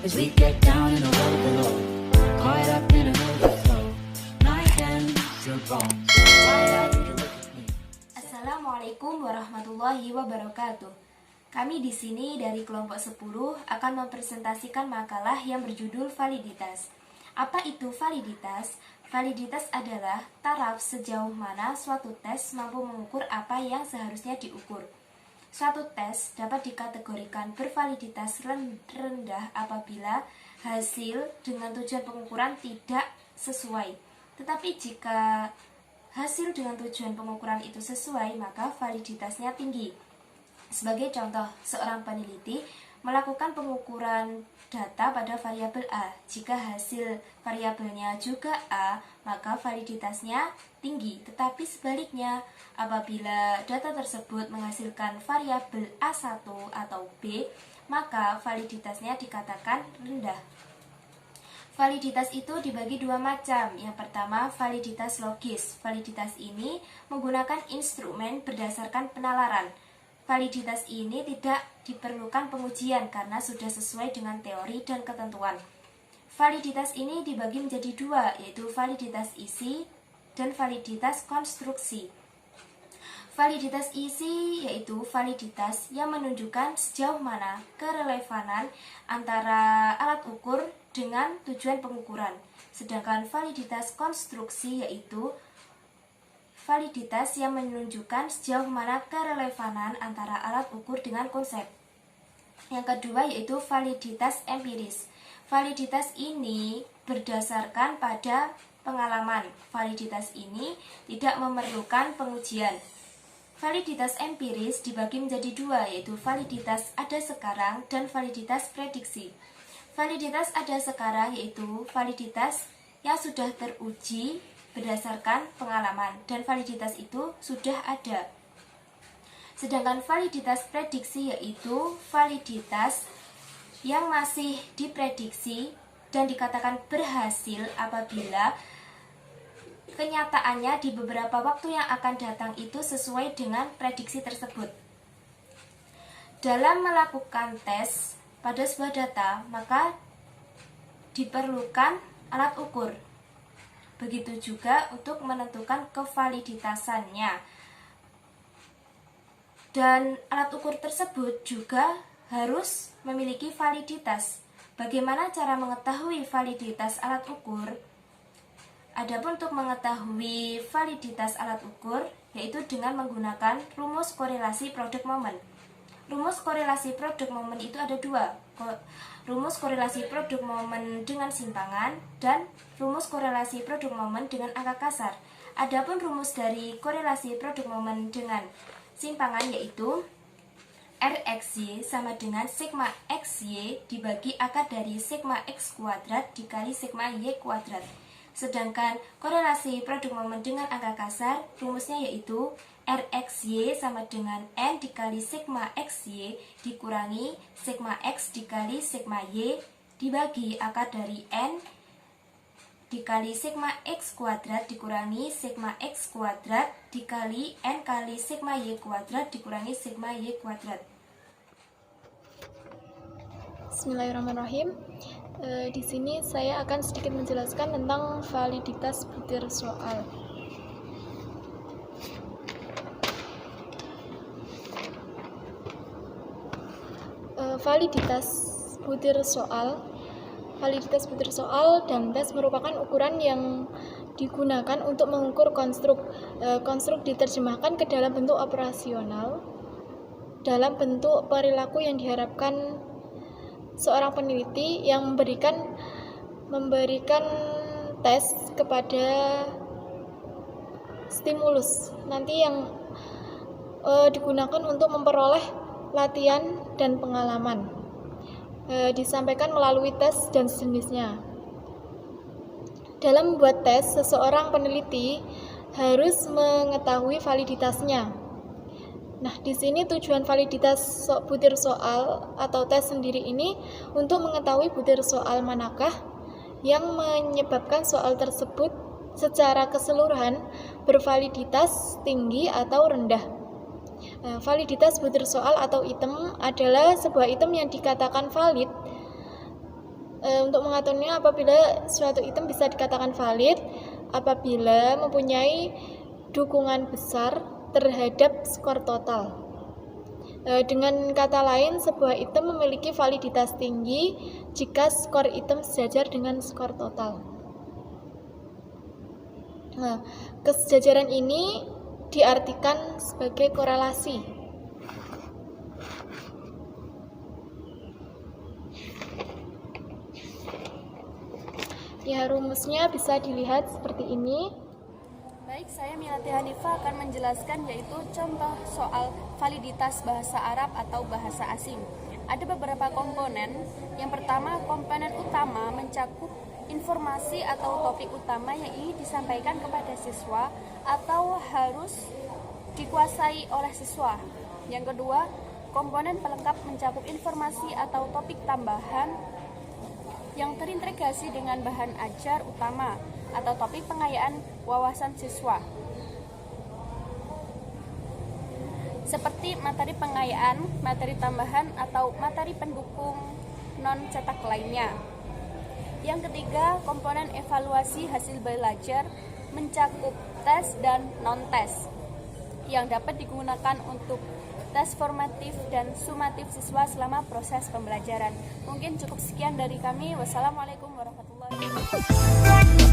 as we get down in the road below, caught up in an overflow. Night ends are gone. Why you look at me? Assalamualaikum warahmatullahi wabarakatuh. Kami di sini dari kelompok 10 akan mempresentasikan makalah yang berjudul validitas. Apa itu validitas? Validitas adalah taraf sejauh mana suatu tes mampu mengukur apa yang seharusnya diukur. Suatu tes dapat dikategorikan bervaliditas rendah apabila hasil dengan tujuan pengukuran tidak sesuai. Tetapi jika hasil dengan tujuan pengukuran itu sesuai, maka validitasnya tinggi. Sebagai contoh, seorang peneliti melakukan pengukuran data pada variabel A. Jika hasil variabelnya juga A, maka validitasnya tinggi. Tetapi sebaliknya, apabila data tersebut menghasilkan variabel A1 atau B, maka validitasnya dikatakan rendah. Validitas itu dibagi dua macam. Yang pertama, validitas logis. Validitas ini menggunakan instrumen berdasarkan penalaran. Validitas ini tidak diperlukan pengujian karena sudah sesuai dengan teori dan ketentuan. Validitas ini dibagi menjadi dua, yaitu validitas isi dan validitas konstruksi. Validitas isi yaitu validitas yang menunjukkan sejauh mana kerelevanan antara alat ukur dengan tujuan pengukuran. Sedangkan validitas konstruksi yaitu validitas yang menunjukkan sejauh mana kerelevanan antara alat ukur dengan konsep. Yang kedua yaitu validitas empiris. Validitas ini berdasarkan pada pengalaman. Validitas ini tidak memerlukan pengujian. Validitas empiris dibagi menjadi dua, yaitu validitas ada sekarang dan validitas prediksi. Validitas ada sekarang yaitu validitas yang sudah teruji berdasarkan pengalaman, dan validitas itu sudah ada. Sedangkan validitas prediksi yaitu validitas yang masih diprediksi dan dikatakan berhasil apabila kenyataannya di beberapa waktu yang akan datang itu sesuai dengan prediksi tersebut. Dalam melakukan tes pada sebuah data, maka diperlukan alat ukur. Begitu juga untuk menentukan kevaliditasannya. Dan alat ukur tersebut juga harus memiliki validitas. Bagaimana cara mengetahui validitas alat ukur? Adapun untuk mengetahui validitas alat ukur, yaitu dengan menggunakan rumus korelasi produk momen. Rumus korelasi produk momen itu ada dua. Rumus korelasi produk momen dengan simpangan dan rumus korelasi produk momen dengan angka kasar. Adapun rumus dari korelasi produk momen dengan simpangan yaitu RXY sama dengan sigma XY dibagi akar dari sigma X kuadrat dikali sigma Y kuadrat. Sedangkan korelasi produk momen dengan angka kasar, rumusnya yaitu RXY sama dengan N dikali sigma XY dikurangi sigma X dikali sigma Y dibagi akar dari N dikali sigma X kuadrat dikurangi sigma X kuadrat dikali N kali sigma Y kuadrat dikurangi sigma Y kuadrat. Bismillahirrahmanirrahim. Di sini saya akan sedikit menjelaskan tentang validitas butir soal. Validitas butir soal dan tes merupakan ukuran yang digunakan untuk mengukur konstruk. Konstruk diterjemahkan ke dalam bentuk operasional dalam bentuk perilaku yang diharapkan seorang peneliti yang memberikan tes kepada stimulus nanti yang digunakan untuk memperoleh latihan dan pengalaman, disampaikan melalui tes dan sejenisnya. Dalam membuat tes, seseorang peneliti harus mengetahui validitasnya. Nah, di sini tujuan validitas butir soal atau tes sendiri ini untuk mengetahui butir soal manakah yang menyebabkan soal tersebut secara keseluruhan bervaliditas tinggi atau rendah. Validitas butir soal atau item adalah sebuah item yang dikatakan valid Untuk mengaturnya, apabila suatu item bisa dikatakan valid apabila mempunyai dukungan besar terhadap skor total. Dengan kata lain, sebuah item memiliki validitas tinggi jika skor item sejajar dengan skor total. Nah, kesejajaran ini diartikan sebagai korelasi. Ya, rumusnya bisa dilihat seperti ini. Baik, saya Milati Hanifah akan menjelaskan yaitu contoh soal validitas bahasa Arab atau bahasa asing. Ada beberapa komponen. Yang pertama, komponen utama mencakup informasi atau topik utama yang ingin disampaikan kepada siswa atau harus dikuasai oleh siswa. Yang kedua, komponen pelengkap mencakup informasi atau topik tambahan yang terintegrasi dengan bahan ajar utama atau topik pengayaan wawasan siswa, seperti materi pengayaan, materi tambahan, atau materi pendukung non-cetak lainnya. Yang ketiga, komponen evaluasi hasil belajar mencakup tes dan non-tes yang dapat digunakan untuk tes formatif dan sumatif siswa selama proses pembelajaran. Mungkin cukup sekian dari kami. Wassalamualaikum warahmatullahi wabarakatuh.